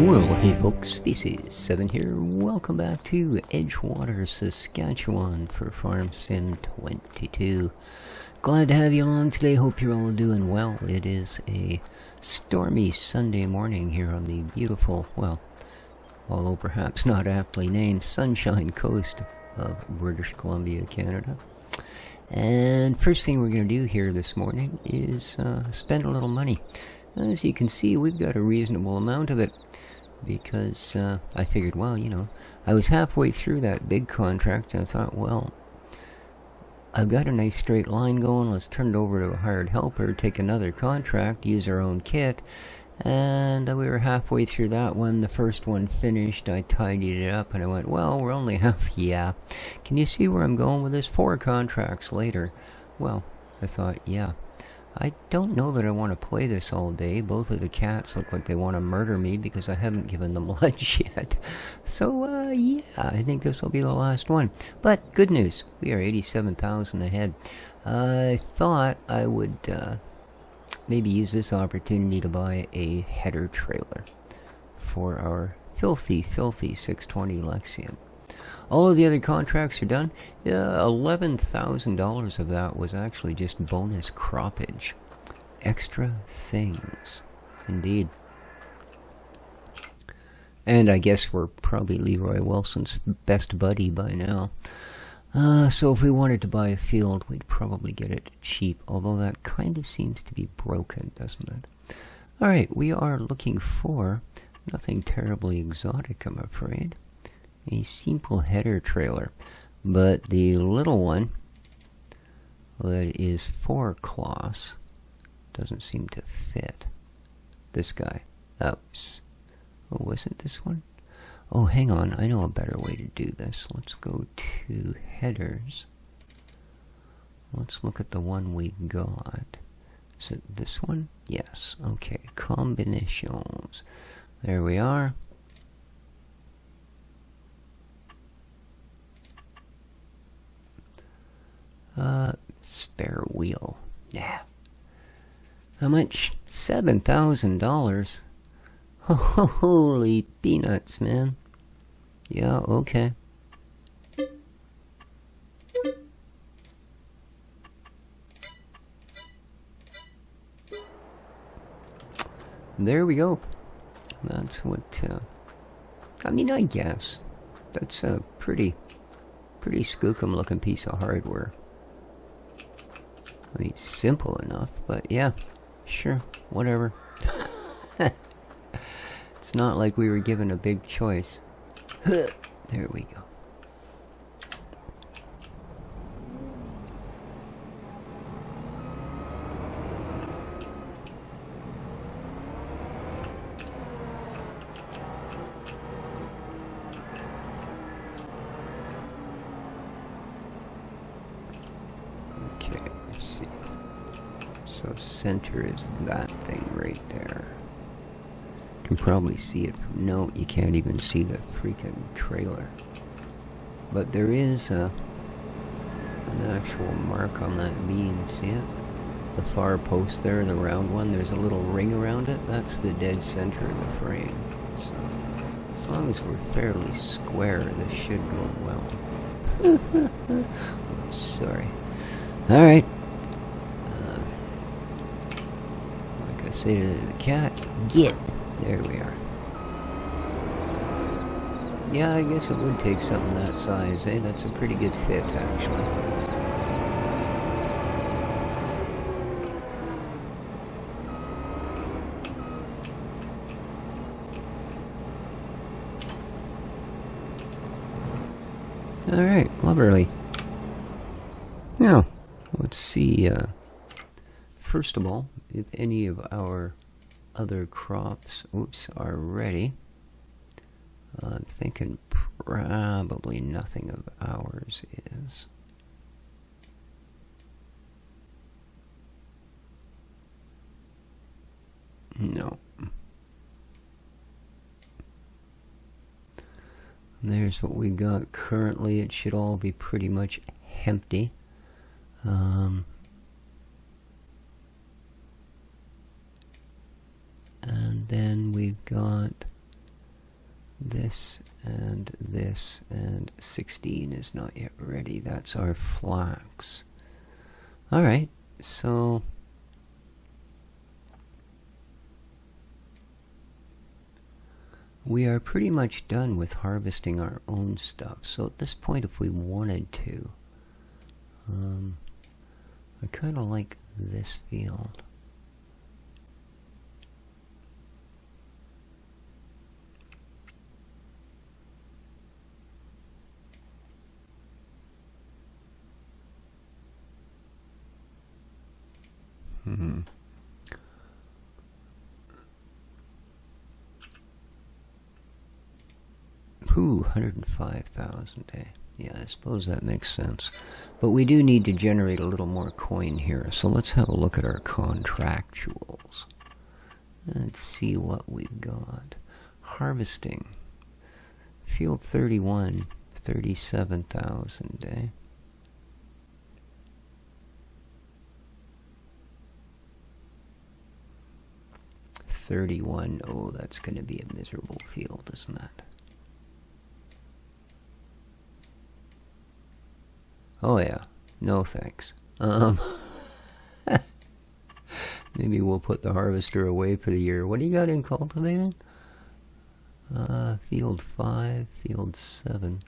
Well, hey folks, this is 7 here. Welcome back to Edgewater, Saskatchewan for Farm Sim 22. Glad to have you along today. Hope you're all doing well. It is a stormy Sunday morning here on the beautiful, well, although perhaps not aptly named, Sunshine Coast of British Columbia, Canada. And first thing we're going to do here this morning is spend a little money. As you can see, we've got a reasonable amount of it because I figured, well, you know, I was halfway through that big contract and I thought, well, I've got a nice straight line going. Let's turn it over to a hired helper, take another contract, use our own kit. And we were halfway through that one. The first one finished. I tidied it up and I went, well, we're only half. Yeah. Can you see where I'm going with this? 4 contracts later. Well, I thought, yeah. I don't know that I want to play this all day. Both of the cats look like they want to murder me because I haven't given them lunch yet. So, yeah, I think this will be the last one. But good news, we are 87,000 ahead. I thought I would maybe use this opportunity to buy a header trailer for our filthy 620 Lexion. All of the other contracts are done. $11,000 of that was actually just bonus croppage. Extra things. Indeed. And I guess we're probably Leroy Wilson's best buddy by now. So if we wanted to buy a field, we'd probably get it cheap. Although that kind of seems to be broken, doesn't it? Alright, we are looking for nothing terribly exotic, I'm afraid. A simple header trailer, but the little one that is 4 cloths doesn't seem to fit. This guy. Oops. Oh, was it this one? Oh, hang on. I know a better way to do this. Let's go to headers. Let's look at the one we got. Is it this one? Yes. Okay. Combinations. There we are. Spare wheel. Yeah. How much? $7,000. Holy peanuts, man. Yeah, okay. There we go. That's what, I mean, I guess. That's a pretty skookum looking piece of hardware. I mean, simple enough, but yeah, sure, whatever. It's not like we were given a big choice. There we go. So center is that thing right there. You can probably see it from note. You can't even see the freaking trailer. But there is an actual mark on that beam. See it? The far post there, the round one, there's a little ring around it. That's the dead center of the frame. So as long as we're fairly square, this should go well. Oh, sorry. Alright. Say to the cat, get! There we are. Yeah, I guess it would take something that size, eh? That's a pretty good fit, actually. Alright, lovely. Now, let's see, first of all, if any of our other crops, are ready. I'm thinking probably nothing of ours is. No. There's what we got currently. It should all be pretty much empty. And then we've got this, and 16 is not yet ready. That's our flax. Alright, so we are pretty much done with harvesting our own stuff. So at this point, if we wanted to, I kind of like this field. Ooh, 105,000, eh? Yeah, I suppose that makes sense. But we do need to generate a little more coin here, so let's have a look at our contractuals. Let's see what we've got. Harvesting. Field 31, 37,000, eh? $31. Oh, that's going to be a miserable field, isn't it? Oh yeah, no thanks. Maybe we'll put the harvester away for the year. What do you got in cultivating? Field 5, field 7.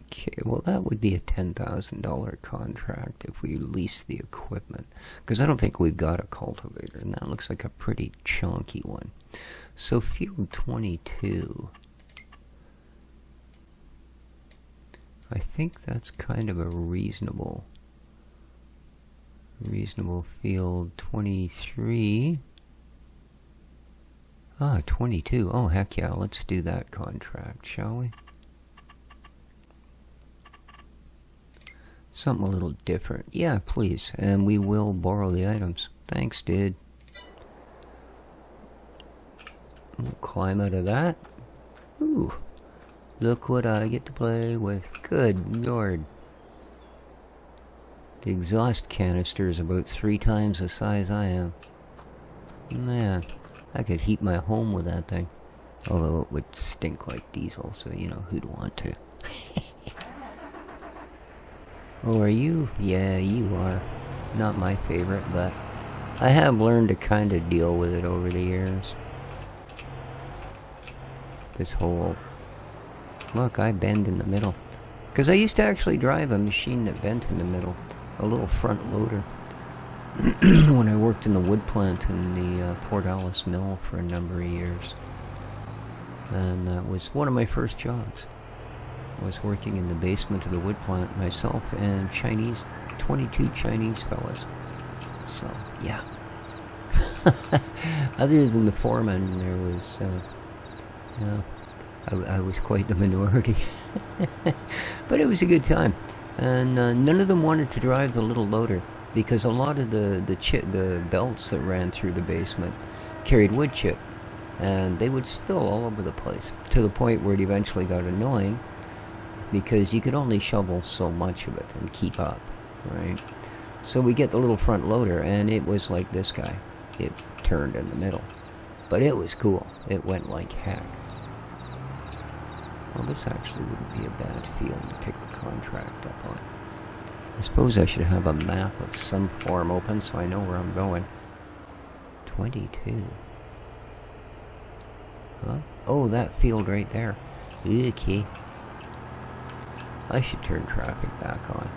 Okay, well that would be a $10,000 contract if we lease the equipment. Because I don't think we've got a cultivator, and that looks like a pretty chunky one. So field 22, I think that's kind of a reasonable field. 23, 22, oh heck yeah, let's do that contract, shall we? Something a little different, yeah please, and we will borrow the items. Thanks dude. We'll climb out of that. Ooh, look what I get to play with. Good lord. The exhaust canister is about 3 times the size I am. Man, I could heat my home with that thing. Although it would stink like diesel, so you know, who'd want to. Oh, are you? Yeah, you are. Not my favorite, but I have learned to kind of deal with it over the years. This whole... Look, I bend in the middle. Because I used to actually drive a machine that bent in the middle. A little front loader. When I worked in the wood plant in the Port Alice mill for a number of years. And that was one of my first jobs. I was working in the basement of the wood plant myself and 22 Chinese fellas. So, yeah. Other than the foreman, there was... yeah, I was quite the minority. But it was a good time. And none of them wanted to drive the little loader because a lot of the belts that ran through the basement carried wood chip. And they would spill all over the place to the point where it eventually got annoying because you could only shovel so much of it and keep up, right? So we get the little front loader and it was like this guy. It turned in the middle. But it was cool. It went like heck. Well, this actually wouldn't be a bad field to pick a contract up on. I suppose I should have a map of some form open so I know where I'm going. 22. Huh? Oh, that field right there. Okay. I should turn traffic back on.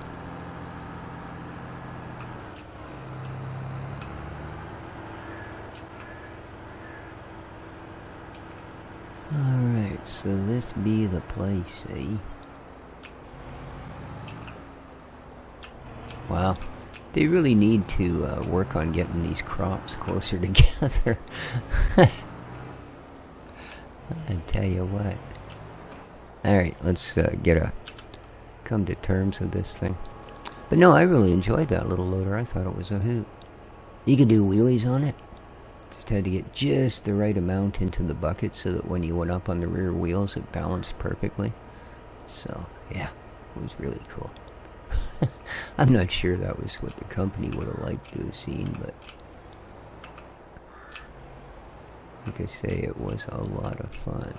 Alright, so this be the place, eh? Wow. They really need to work on getting these crops closer together. I tell you what. Alright, let's come to terms with this thing. But no, I really enjoyed that little loader. I thought it was a hoot. You could do wheelies on it. Just had to get just the right amount into the bucket so that when you went up on the rear wheels it balanced perfectly. So, yeah, it was really cool. I'm not sure that was what the company would have liked to have seen, but like I say, it was a lot of fun.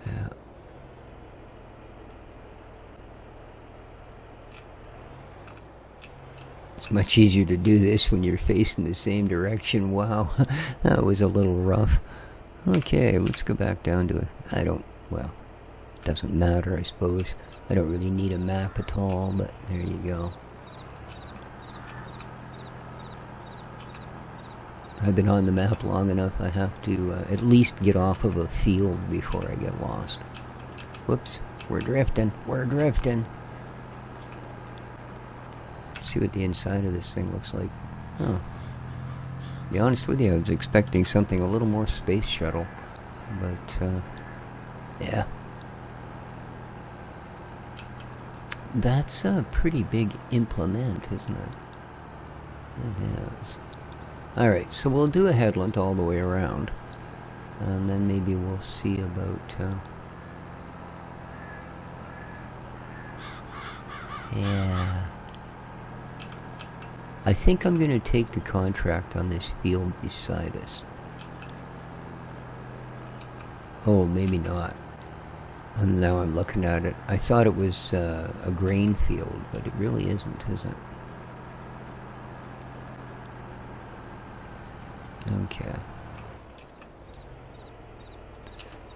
Yeah. It's much easier to do this when you're facing the same direction. Wow, that was a little rough. Okay, let's go back down to it. Well, it doesn't matter, I suppose. I don't really need a map at all, but there you go. I've been on the map long enough, I have to at least get off of a field before I get lost. Whoops, we're drifting. See what the inside of this thing looks like. Oh. To be honest with you, I was expecting something a little more space shuttle. But, yeah. That's a pretty big implement, isn't it? It is. Alright, so we'll do a headland all the way around. And then maybe we'll see about... yeah. I think I'm going to take the contract on this field beside us. Oh, maybe not. And now I'm looking at it. I thought it was a grain field, but it really isn't, is it? Okay.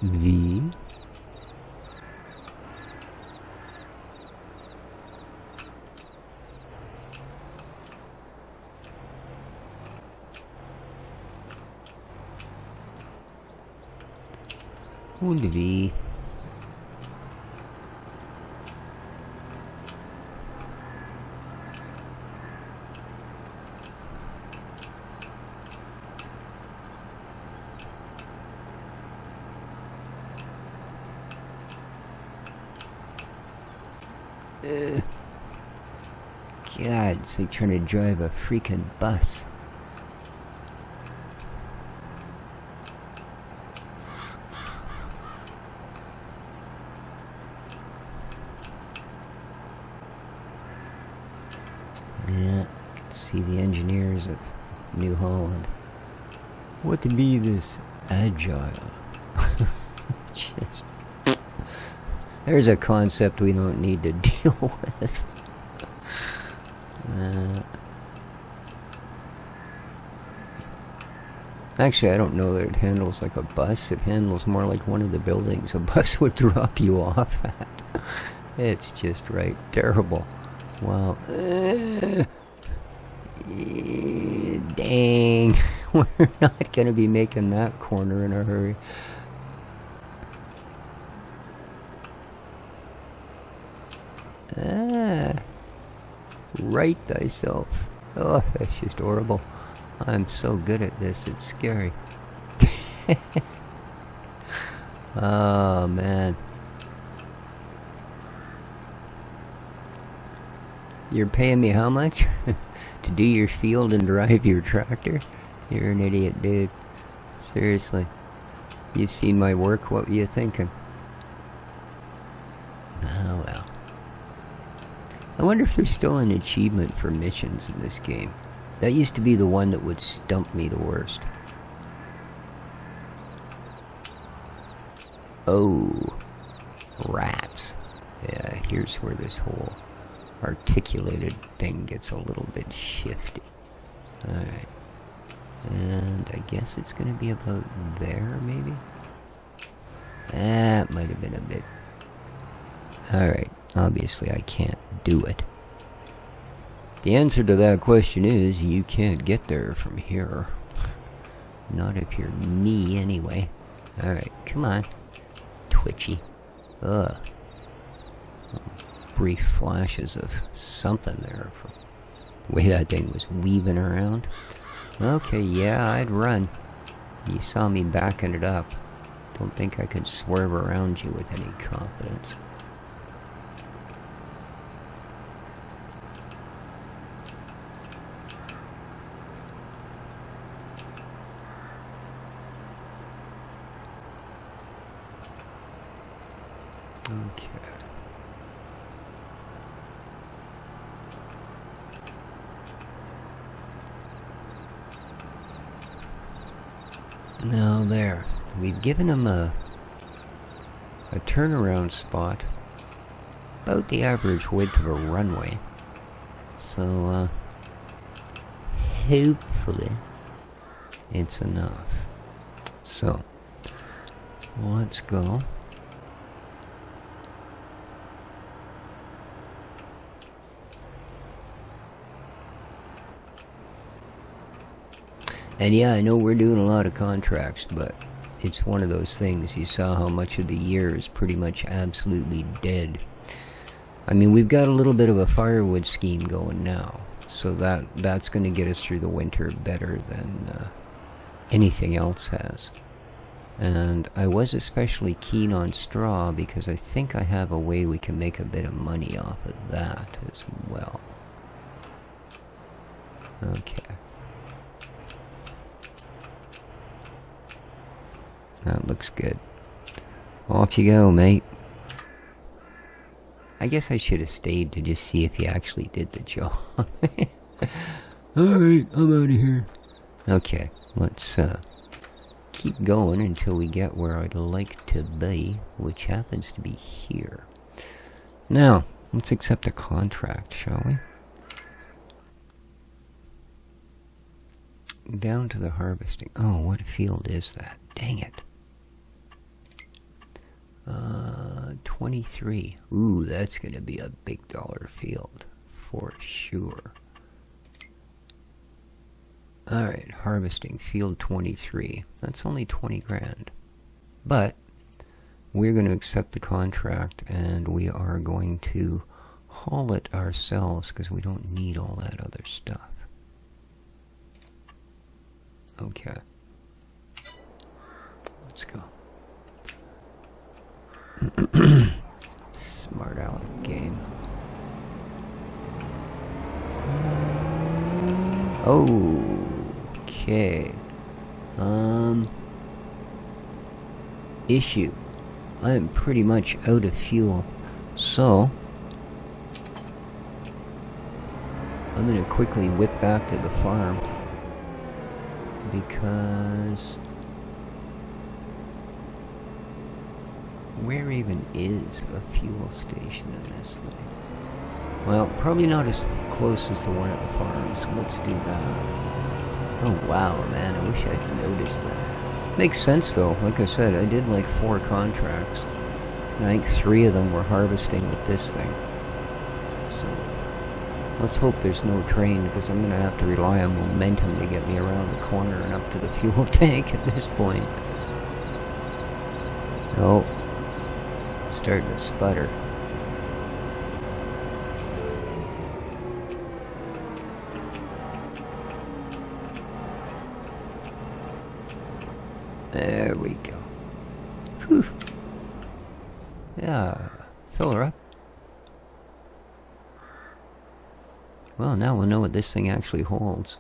V. Und V. God, it's like trying to drive a freaking bus. Yeah, I can see the engineers of New Holland. What to be this agile? Just... there's a concept we don't need to deal with. Actually, I don't know that it handles like a bus. It handles more like one of the buildings a bus would drop you off at. It's just right. Terrible. Wow. Dang. We're not going to be making that corner in a hurry. Right thyself. Oh, that's just horrible. I'm so good at this, it's scary. Oh, man. You're paying me how much? To do your field and drive your tractor? You're an idiot, dude. Seriously. You've seen my work, what were you thinking? Oh, well. I wonder if there's still an achievement for missions in this game. That used to be the one that would stump me the worst. Oh. Rats. Yeah, here's where this whole articulated thing gets a little bit shifty. Alright. And I guess it's going to be about there, maybe? That might have been a bit... Alright, obviously I can't do it. The answer to that question is you can't get there from here. Not if you're me, anyway. Alright, come on. Twitchy. Ugh. Brief flashes of something there from the way that thing was weaving around. Okay, yeah, I'd run. You saw me backing it up. Don't think I could swerve around you with any confidence. Okay. Now there, we've given him a turnaround spot, about the average width of a runway. So, hopefully, it's enough. So, let's go. And yeah, I know we're doing a lot of contracts, but it's one of those things. You saw how much of the year is pretty much absolutely dead. I mean, we've got a little bit of a firewood scheme going now, so that's going to get us through the winter better than anything else has. And I was especially keen on straw because I think I have a way we can make a bit of money off of that as well. Okay. That looks good. Off you go, mate. I guess I should have stayed to just see if he actually did the job. Alright, I'm out of here. Okay, let's keep going until we get where I'd like to be, which happens to be here. Now, let's accept a contract, shall we? Down to the harvesting. Oh, what field is that? Dang it. 23. Ooh, that's gonna be a big dollar field for sure. Alright, harvesting field 23. That's only 20 grand. But we're going to accept the contract and we are going to haul it ourselves because we don't need all that other stuff. Okay. Let's go. Smart aleck game. Okay. Issue. I am pretty much out of fuel, so I'm gonna quickly whip back to the farm because where even is a fuel station in this thing? Well, probably not as close as the one at the farm, so let's do that. Oh wow, man, I wish I'd noticed that. Makes sense though, like I said, I did like 4 contracts. And I think 3 of them were harvesting with this thing. So, let's hope there's no train, because I'm going to have to rely on momentum to get me around the corner and up to the fuel tank at this point. Oh, it's starting to sputter. There we go. Whew. Yeah, fill her up. Well, now we'll know what this thing actually holds.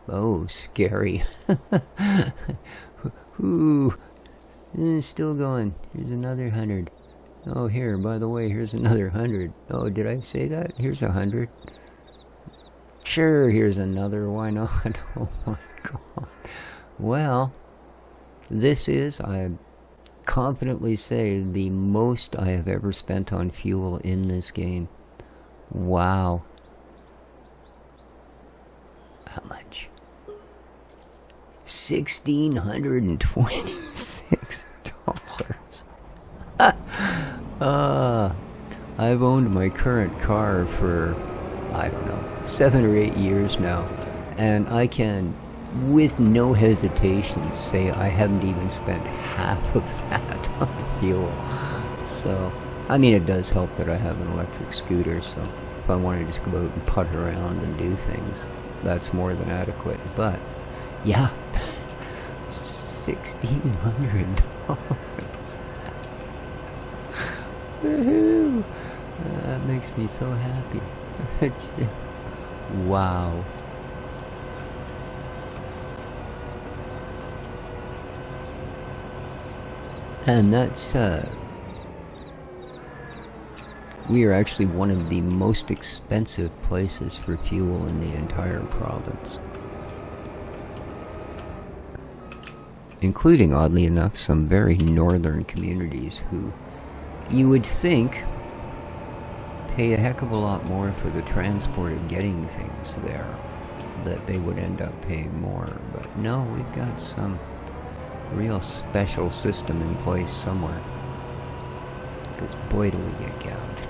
Oh, scary. Ooh, still going. Here's another 100. Oh, here, by the way, here's another 100. Oh, did I say that? Here's 100. Sure, here's another. Why not? Oh my god. Well, this is, I confidently say, the most I have ever spent on fuel in this game. Wow. How much? $1,626. I've owned my current car for, I don't know, 7 or 8 years now, and I can, with no hesitation, say I haven't even spent half of that on fuel. So, I mean, it does help that I have an electric scooter, so if I want to just go out and putt around and do things, that's more than adequate. But, yeah, $1,600. Woohoo! That makes me so happy. Wow. And that's We are actually one of the most expensive places for fuel in the entire province. Including, oddly enough, some very northern communities who you would think pay a heck of a lot more for the transport of getting things there, that they would end up paying more. But no, we've got some real special system in place somewhere. Because boy do we get gouged.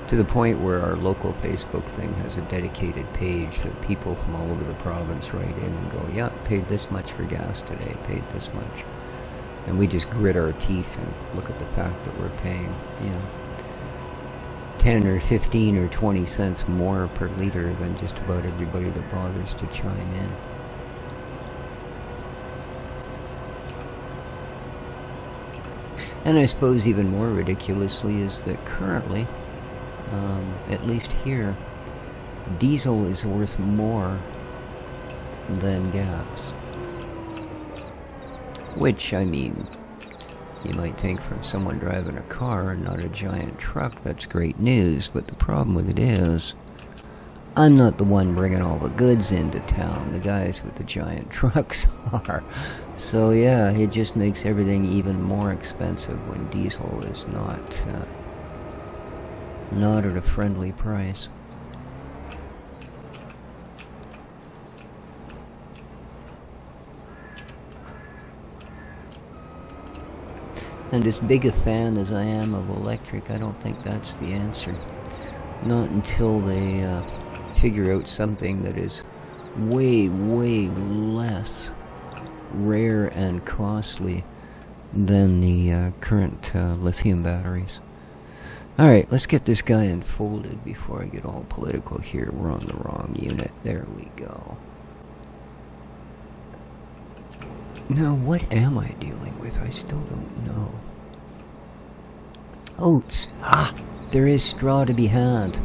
To the point where our local Facebook thing has a dedicated page that people from all over the province write in and go, yeah, paid this much for gas today, paid this much. And we just grit our teeth and look at the fact that we're paying, 10 or 15 or 20 cents more per liter than just about everybody that bothers to chime in. And I suppose even more ridiculously is that currently, at least here, diesel is worth more than gas. Which, I mean, you might think from someone driving a car and not a giant truck, that's great news, but the problem with it is, I'm not the one bringing all the goods into town. The guys with the giant trucks are. So yeah, it just makes everything even more expensive when diesel is not at a friendly price. And as big a fan as I am of electric, I don't think that's the answer. Not until they figure out something that is way, way less rare and costly than the current lithium batteries. Alright, let's get this guy unfolded before I get all political here. We're on the wrong unit. There we go. Now, what am I dealing with? I still don't know. Oats. Ah, there is straw to be had.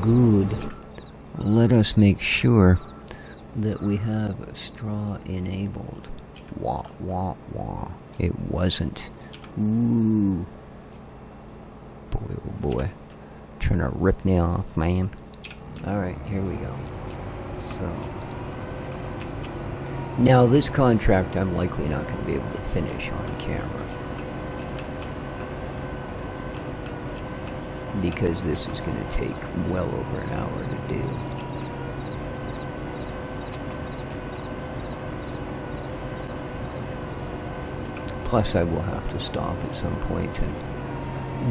Good. Let us make sure that we have straw enabled. Wah, wah, wah. It wasn't. Ooh. Boy, oh boy. Trying to rip me off, man. Alright, here we go. So. Now, this contract I'm likely not going to be able to finish on camera. Because this is going to take well over an hour to do. Plus, I will have to stop at some point and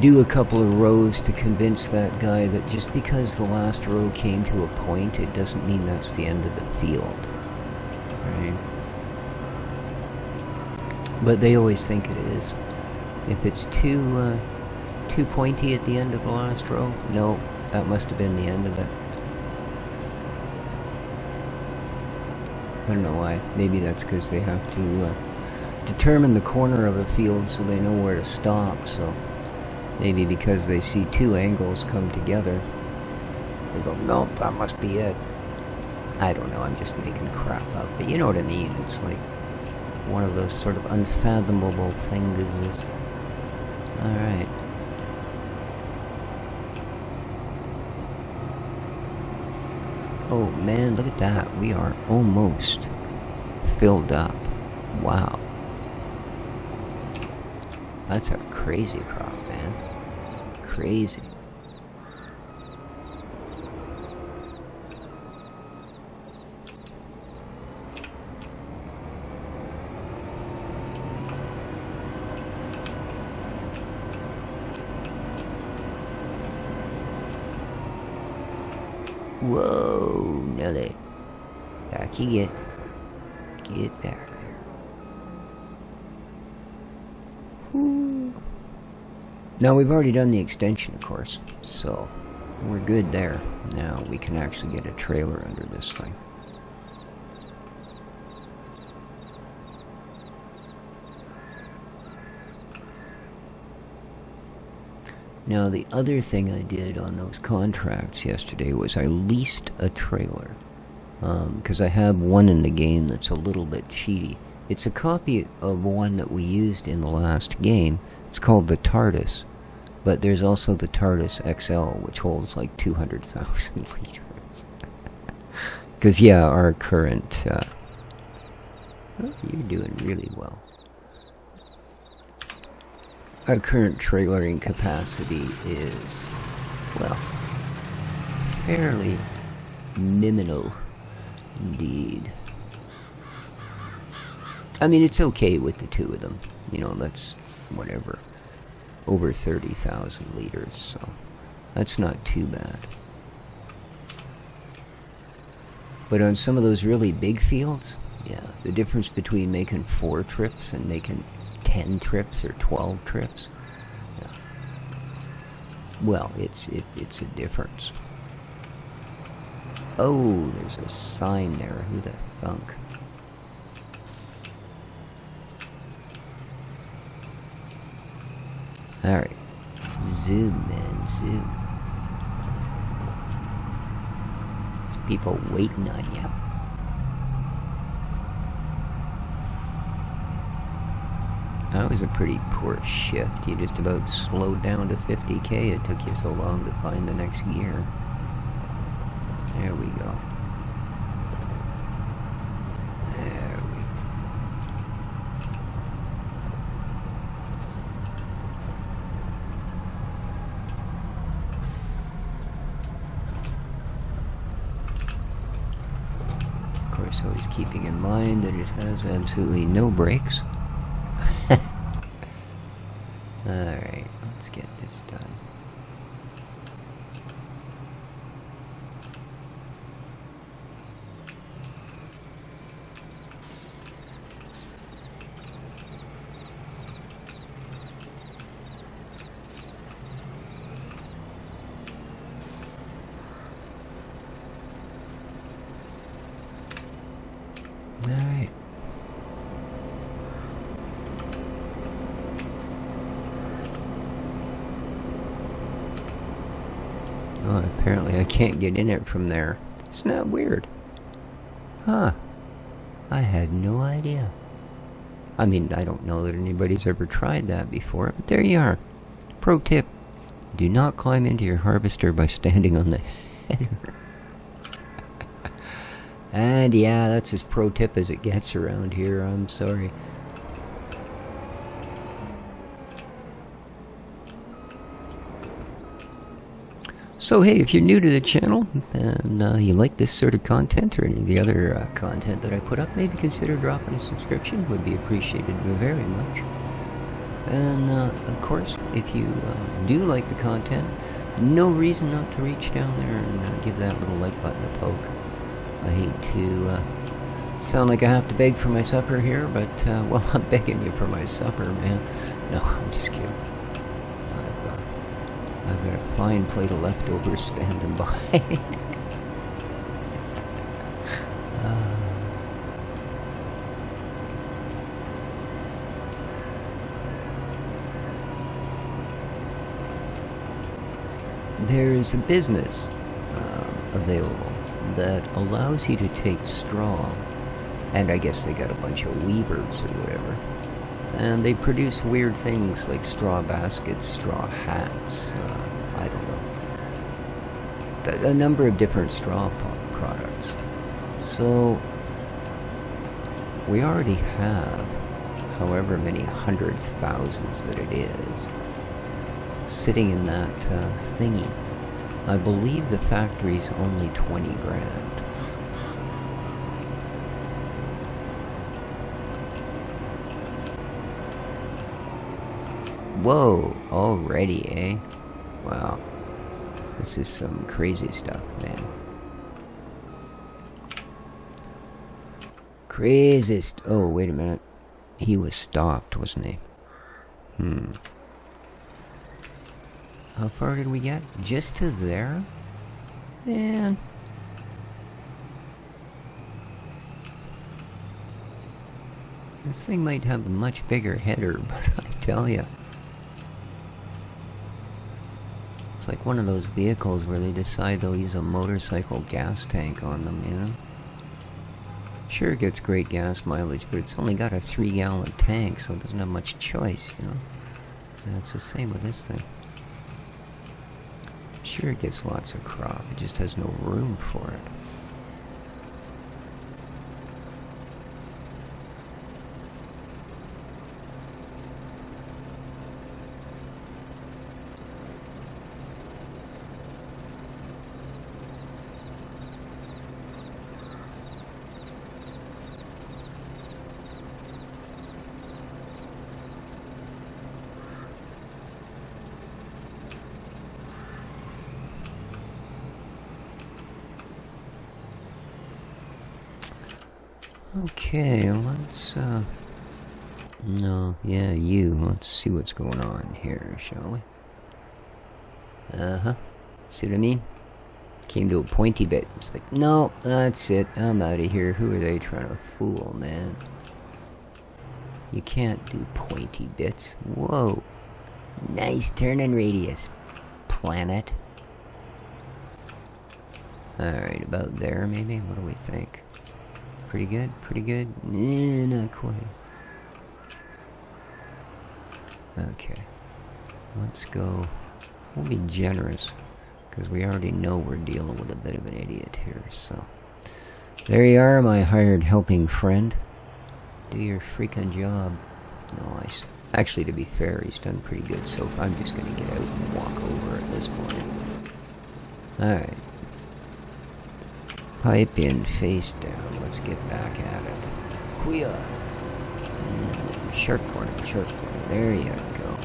do a couple of rows to convince that guy that just because the last row came to a point, it doesn't mean that's the end of the field. Right? But they always think it is. If it's too pointy at the end of the last row, no, that must have been the end of it. I don't know why. Maybe that's because they have to determine the corner of a field so they know where to stop. So maybe because they see two angles come together, they go, nope, that must be it. I don't know, I'm just making crap up. But you know what I mean. It's like one of those sort of unfathomable things. Alright. Oh man, look at that. We are almost filled up. Wow. That's a crazy crop, man. Crazy. Whoa, Nelly. Back you get. Get back there. Woo. Now, we've already done the extension, of course, so we're good there. Now we can actually get a trailer under this thing. Now, the other thing I did on those contracts yesterday was I leased a trailer. Because I have one in the game that's a little bit cheaty. It's a copy of one that we used in the last game. It's called the TARDIS. But there's also the TARDIS XL, which holds like 200,000 liters. Because, yeah, our current... you're doing really well. Our current trailering capacity is, well, fairly minimal indeed. I mean, it's okay with the two of them. You know, that's whatever. Over 30,000 liters, so that's not too bad. But on some of those really big fields, yeah, the difference between making 4 trips and making 10 trips or 12 trips, yeah. Well, it's a difference. Oh, there's a sign there. Who the thunk? Alright. Zoom, man, zoom. There's people waiting on you. That was a pretty poor shift. You just about slowed down to 50k. It took you so long to find the next gear. There we go. There we go. Of course, always keeping in mind that it has absolutely no brakes. Alright, let's get this done. Alright. Oh, apparently I can't get in it from there. Isn't that weird? Huh. I had no idea. I mean, I don't know that anybody's ever tried that before, but there you are. Pro tip. Do not climb into your harvester by standing on the header. And yeah, that's as pro tip as it gets around here. I'm sorry. So hey, if you're new to the channel and you like this sort of content or any of the other content that I put up, maybe consider dropping a subscription. Would be appreciated very much. And of course, if you do like the content, no reason not to reach down there and give that little like button a poke. I hate to sound like I have to beg for my supper here, but well, I'm begging you for my supper, man. No, I'm just kidding. I've got a fine plate of leftovers standing by. There's a business available that allows you to take straw, and I guess they got a bunch of weavers or whatever, and they produce weird things like straw baskets, straw hats, I don't know, a number of different straw products. So we already have however many 100,000s that it is sitting in that thingy. I believe the factory's only 20 grand. Whoa, already, eh? Wow. This is some crazy stuff, man. Crazy oh, wait a minute. He was stopped, wasn't he? How far did we get? Just to there? Man. This thing might have a much bigger header, but I tell ya. It's like one of those vehicles where they decide they'll use a motorcycle gas tank on them, you know? Sure, it gets great gas mileage, but it's only got a 3-gallon tank, so it doesn't have much choice, you know? And it's the same with this thing. Sure, it gets lots of crop, it just has no room for it. Okay, let's, no, yeah, you. Let's see what's going on here, shall we? Uh-huh. See what I mean? Came to a pointy bit. It's like, no, that's it. I'm out of here. Who are they trying to fool, man? You can't do pointy bits. Whoa. Nice turning radius, planet. Alright, about there, maybe? What do we think? Pretty good? Pretty good? Not quite. Okay. Let's go. We'll be generous, because we already know we're dealing with a bit of an idiot here, so. There you are, my hired helping friend. Do your freaking job. Nice. Actually, to be fair, he's done pretty good, so I'm just going to get out and walk over at this point. Alright. Pipe in, face down. Let's get back at it. Hoo-yah! Sharp corner, sharp corner. There you go.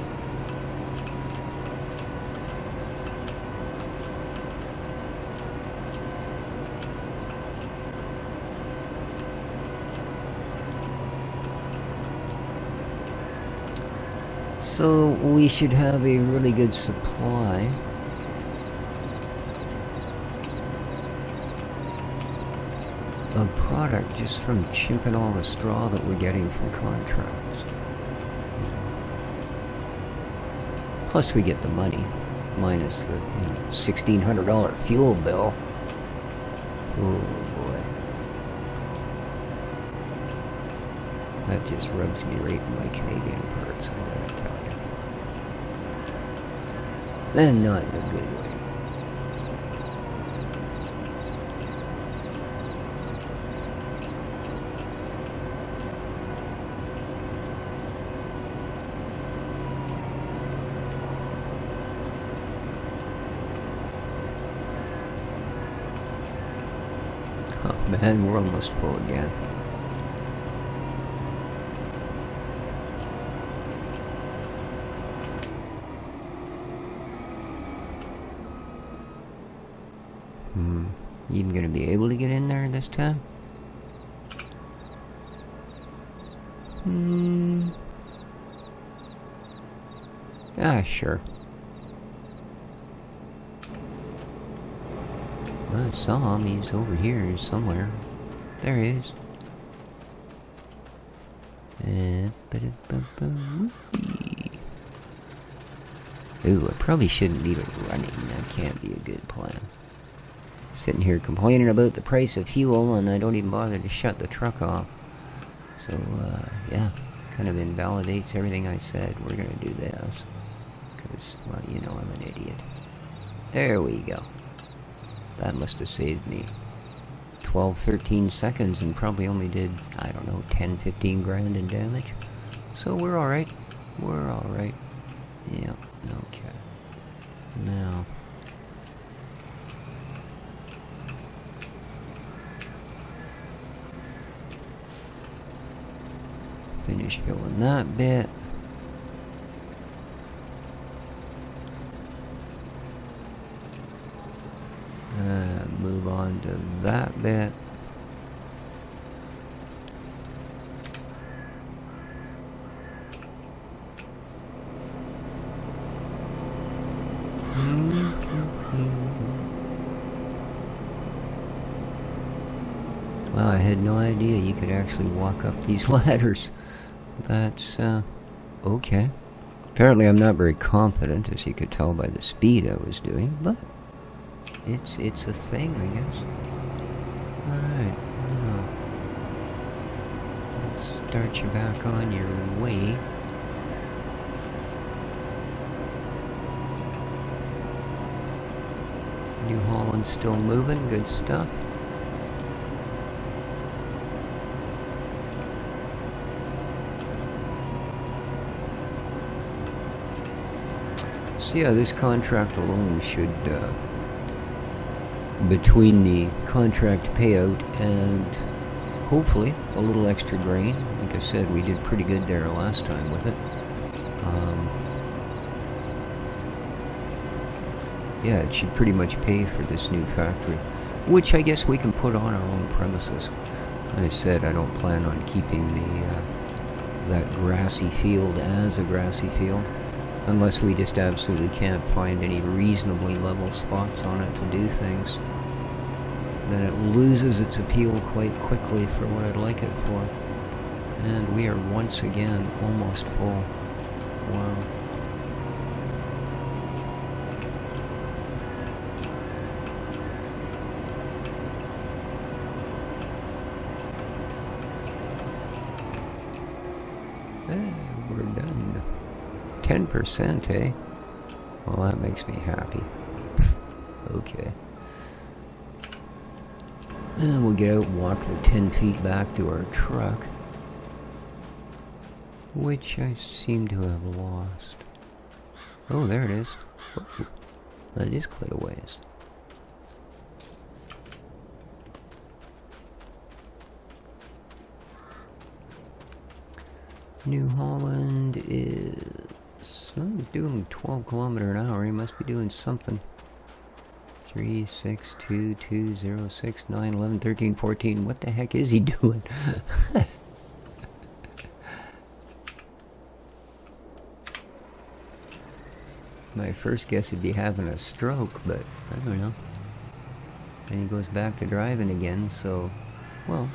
So we should have a really good supply. Of product just from chimping all the straw that we're getting from contracts. Plus we get the money, minus the $1,600 fuel bill. Oh boy. That just rubs me right in my Canadian parts, I gotta tell you. And not in a good way. Man, we're almost full again. You even gonna be able to get in there this time? Ah, sure. I saw him. He's over here somewhere. There he is. Ooh, I probably shouldn't leave it running. That can't be a good plan. Sitting here complaining about the price of fuel, and I don't even bother to shut the truck off. So, yeah, kind of invalidates everything I said. We're gonna do this. Because, well, you know I'm an idiot. There we go. That must have saved me 12, 13 seconds and probably only did, I don't know, 10, 15 grand in damage. So we're alright. We're alright. Yeah, okay. Now. Finish filling that bit. Move on to that bit. Wow, I had no idea you could actually walk up these ladders. That's, okay. Apparently I'm not very confident, as you could tell by the speed I was doing, but it's a thing, I guess. Alright, start you back on your way. New Holland's still moving, good stuff. So yeah, this contract alone should, between the contract payout and hopefully a little extra grain, like I said, we did pretty good there last time with it. Yeah, it should pretty much pay for this new factory, which I guess we can put on our own premises. Like I said, I don't plan on keeping that grassy field as a grassy field, unless we just absolutely can't find any reasonably level spots on it to do things. Then it loses its appeal quite quickly for what I'd like it for. And we are once again almost full. Wow. We're done. 10%, eh? Well, that makes me happy. Okay. And we'll get out and walk the 10 feet back to our truck, which I seem to have lost. Oh, there it is. Oh, that is quite a ways. New Holland is... well, he's doing 12 kilometer an hour. He must be doing something. 3, 6, 2, 2, 0, 6, 9, 11, 13, 14. What the heck is he doing? My first guess would be having a stroke, but I don't know. And he goes back to driving again, so... well,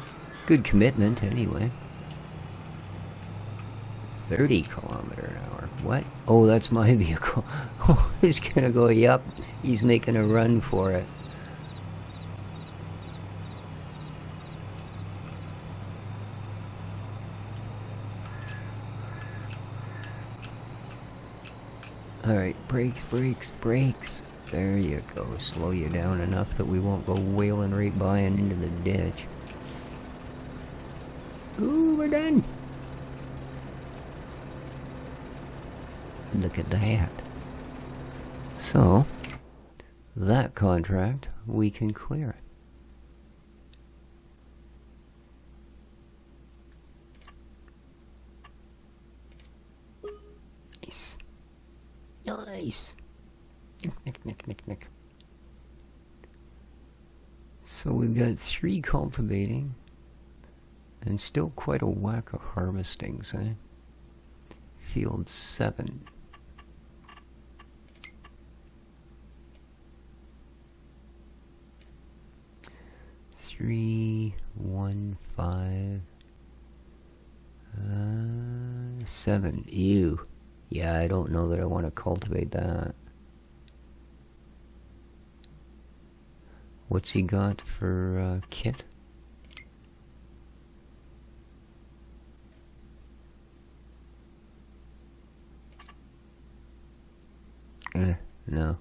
good commitment anyway. 30 kilometer an hour. What? Oh, that's my vehicle. Oh, he's gonna go, yup. He's making a run for it. Alright, brakes, brakes, brakes. There you go. Slow you down enough that we won't go wailing right by and into the ditch. Ooh, we're done. Look at that. So, that contract, we can clear it. Nice. Nice. Nick, nick, nick, nick. So we've got 3 cultivating, and still quite a whack of harvestings, eh? Field 7. 3, 1, 5, 7. Ew. Yeah, I don't know that I want to cultivate that. What's he got for kit? No.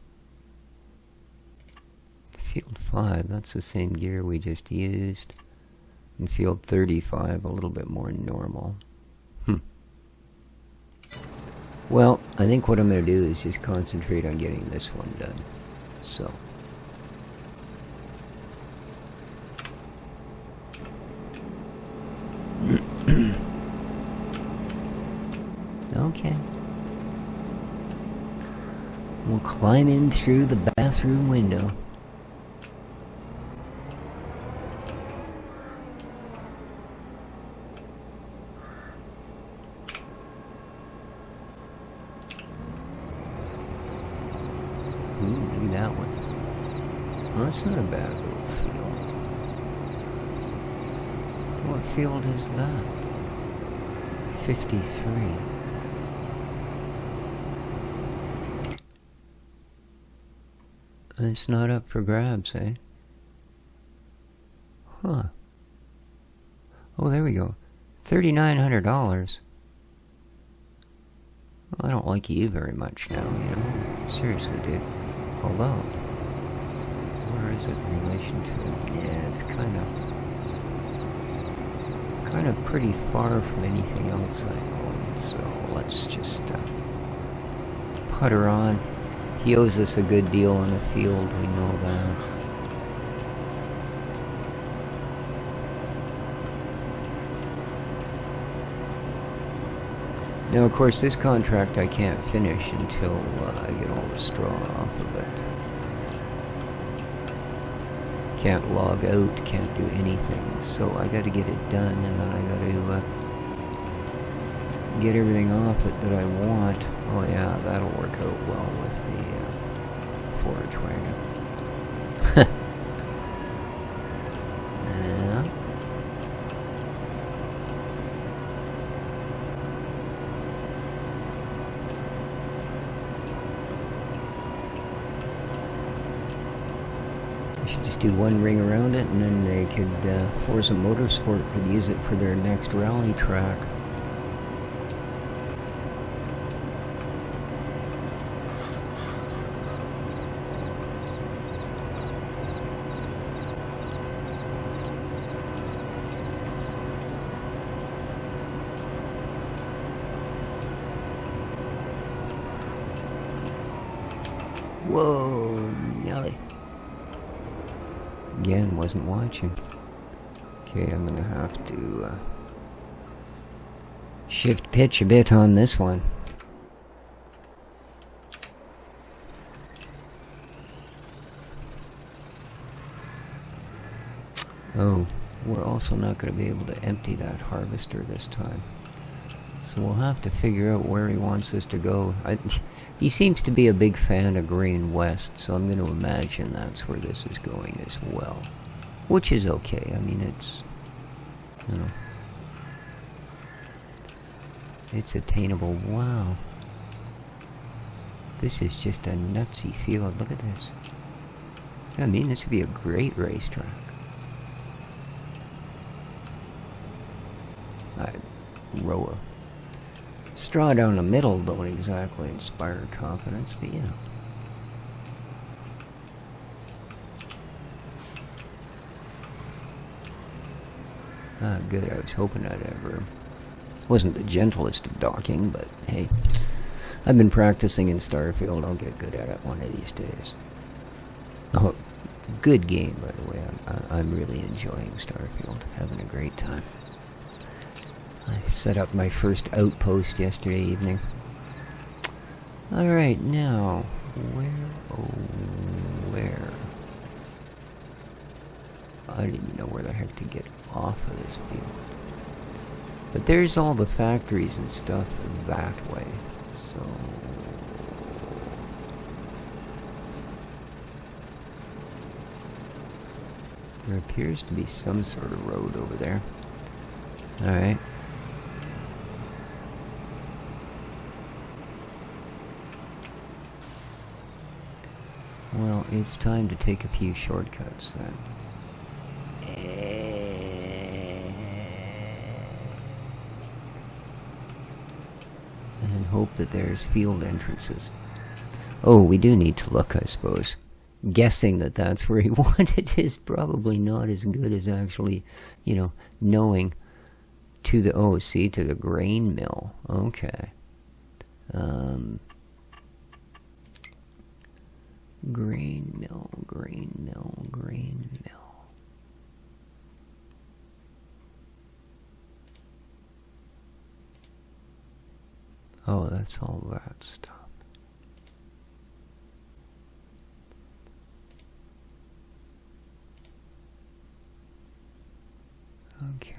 Field 5, that's the same gear we just used. And field 35, a little bit more normal. Well, I think what I'm going to do is just concentrate on getting this one done. So. Okay. We'll climb in through the bathroom window. Ooh, look at that one. Well, that's not a bad little field. What field is that? 53. It's not up for grabs, eh? Huh. Oh, there we go. $3,900. Well, I don't like you very much now, you know. Seriously, dude. Although, where is it in relation to? Yeah, it's kind of pretty far from anything else I own. So let's just putter on. He owes us a good deal on the field. We know that. Now, of course, this contract I can't finish until I get all the straw off of it. Can't log out, can't do anything. So I got to get it done, and then I got to get everything off it that I want. Oh yeah, that'll work out well with the forage wagon. Yeah. I should just do one ring around it, and then they could, Forza Motorsport could use it for their next rally track. Whoa, Nelly. Again, wasn't watching. Okay, I'm gonna have to shift pitch a bit on this one. Oh, we're also not going to be able to empty that harvester this time. So we'll have to figure out where he wants us to go. He seems to be a big fan of Grain West, so I'm going to imagine that's where this is going as well. Which is okay. I mean, it's, you know, it's attainable. Wow. This is just a nutsy field. Look at this. I mean, this would be a great racetrack. Row a straw down the middle don't exactly inspire confidence, but you know. Ah, good. I was hoping I'd ever. Wasn't the gentlest of docking, but hey, I've been practicing in Starfield. I'll get good at it one of these days. Oh, good game, by the way. I'm really enjoying Starfield. Having a great time. I set up my first outpost yesterday evening. Alright, now, where? I don't even know where the heck to get off of this field. But there's all the factories and stuff that way, so... There appears to be some sort of road over there. Alright. Well, it's time to take a few shortcuts then. And hope that there's field entrances. Oh, we do need to look, I suppose. Guessing that that's where he wanted is probably not as good as actually, you know, knowing to the, oh, see, to the grain mill. Okay. Grain mill, grain mill, grain mill. Oh, that's all that stuff. Okay.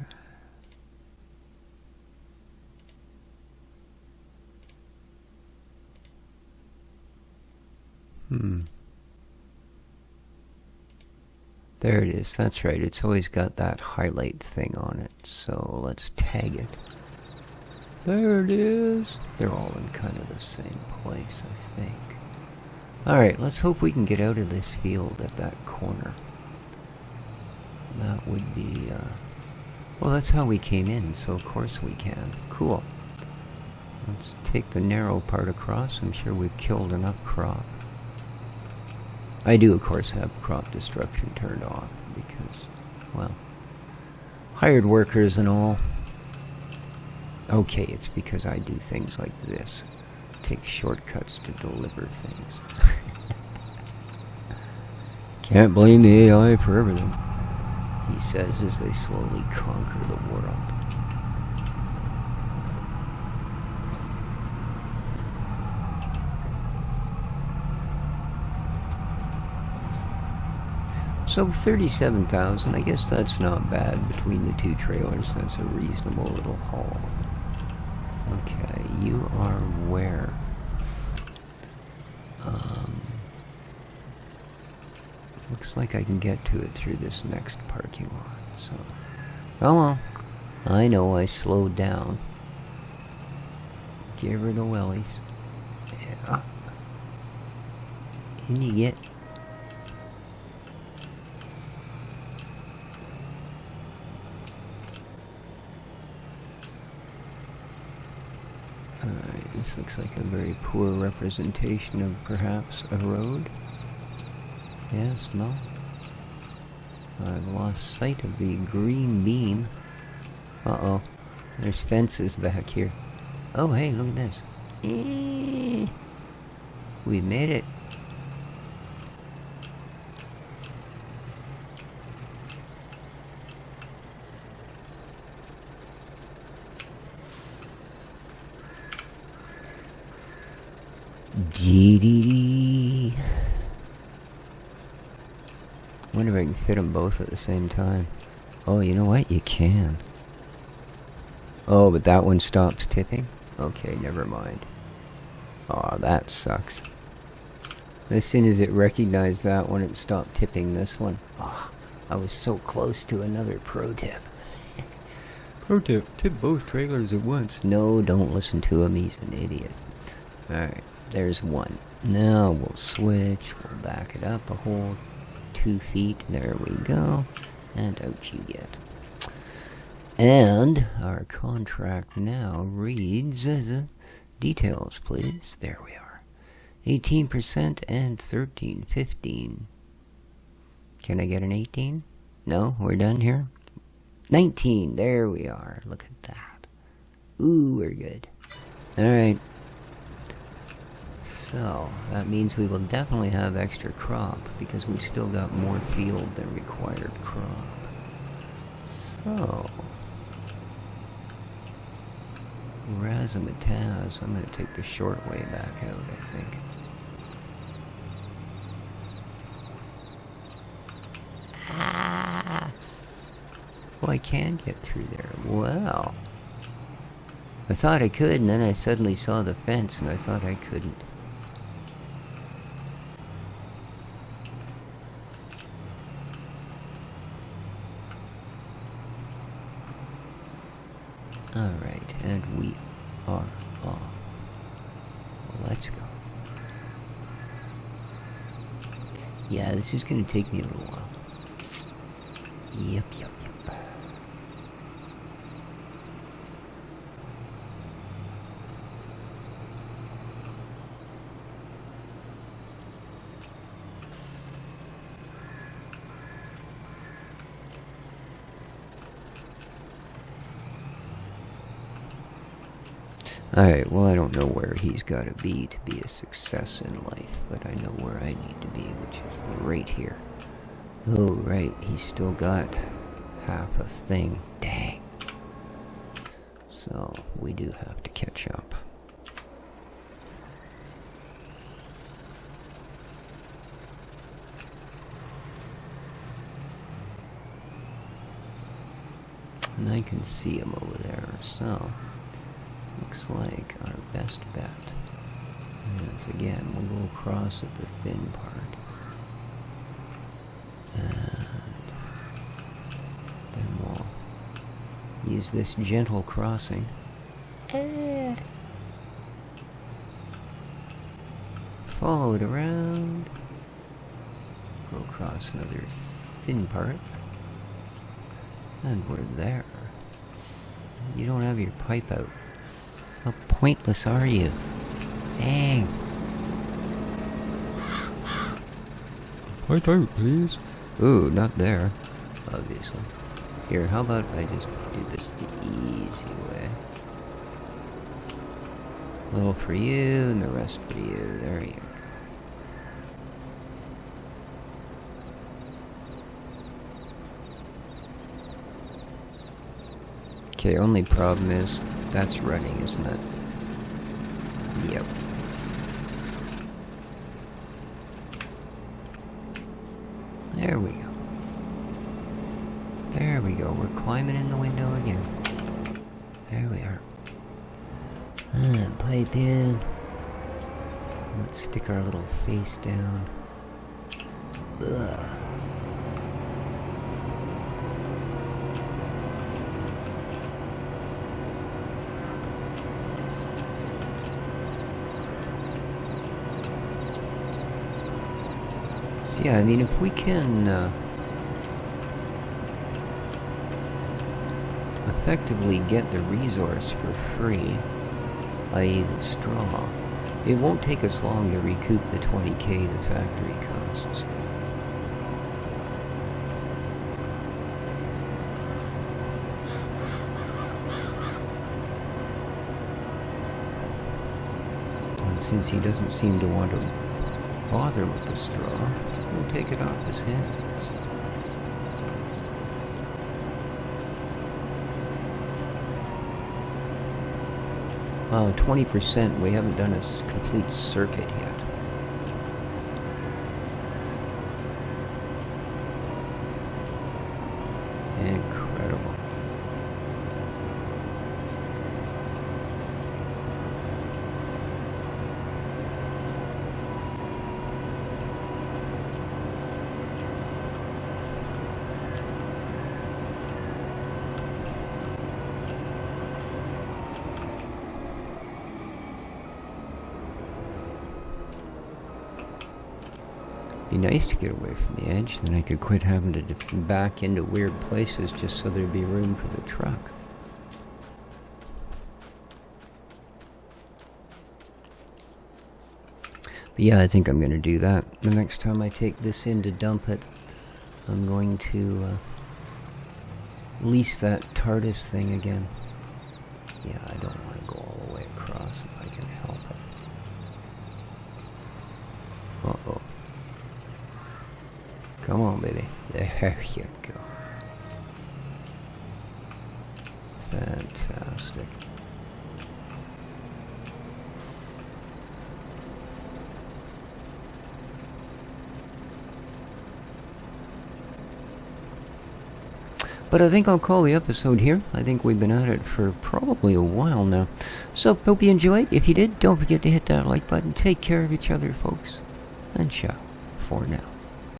There it is. That's right. It's always got that highlight thing on it. So let's tag it. There it is. They're all in kind of the same place, I think. Alright, let's hope we can get out of this field at that corner. That would be, Well, that's how we came in, so of course we can. Cool. Let's take the narrow part across. I'm sure we've killed enough crop. I do, of course, have crop destruction turned off because, well, hired workers and all. Okay, it's because I do things like this. Take shortcuts to deliver things. Can't blame the AI for everything, he says as they slowly conquer the world. So 37,000, I guess that's not bad between the two trailers. That's a reasonable little haul. Okay, you are where? Looks like I can get to it through this next parking lot, so... Oh well, I know I slowed down. Give her the wellies. Yeah. In you get. This looks like a very poor representation of perhaps a road. Yes, no. I've lost sight of the green beam. Uh-oh. There's fences back here. Oh, hey, look at this. We made it. Dee-dee-dee. Wonder if I can fit them both at the same time. Oh, you know what? You can. Oh, but that one stops tipping? Okay, never mind. Aw, that sucks. As soon as it recognized that one, it stopped tipping this one. Oh, I was so close to another pro tip. Pro tip, tip both trailers at once. No, don't listen to him, he's an idiot. Alright, there's one. Now we'll switch, we'll back it up a whole 2 feet. There we go. And out you get. And our contract now reads details, please. There we are. 18% and 13.15. Can I get an 18? No, we're done here. 19. There we are. Look at that. Ooh, we're good. All right. So that means we will definitely have extra crop because we've still got more field than required crop. So razzmatazz. I'm going to take the short way back out, I think. Ah! Oh, I can get through there. Wow. I thought I could, and then I suddenly saw the fence, and I thought I couldn't. Alright, and we are off. Let's go. Yeah, this is going to take me a little while. Yep. Alright, well, I don't know where he's got to be a success in life, but I know where I need to be, which is right here. Oh, right, he's still got half a thing. Dang. So, we do have to catch up. And I can see him over there, so looks like our best bet is, again, we'll go across at the thin part. And then we'll use this gentle crossing. Follow it around. Go across another thin part. And we're there. You don't have your pipe out. How pointless are you? Dang. Pipe out, please. Ooh, not there. Obviously. Here, how about I just do this the easy way? A little for you, and the rest for you. There you go. Okay, only problem is, that's running, isn't it? Yep. There we go. There we go. We're climbing in the window again. There we are. Pipe in. Let's stick our little face down. Ugh. So yeah, I mean, if we can effectively get the resource for free, i.e. the straw, it won't take us long to recoup the 20k the factory costs. And since he doesn't seem to want to bother with the straw, we'll take it off his hands. 20%, we haven't done a complete circuit yet. Incredible. Be nice to get away from the edge, then I could quit having to back into weird places just so there'd be room for the truck. But yeah, I think I'm going to do that. The next time I take this in to dump it, I'm going to lease that TARDIS thing again. Yeah, I don't want to go all the way across if I can help it. Uh-oh. Come on, baby. There you go. Fantastic. But I think I'll call the episode here. I think we've been at it for probably a while now. So, hope you enjoyed. If you did, don't forget to hit that like button. Take care of each other, folks. And ciao for now.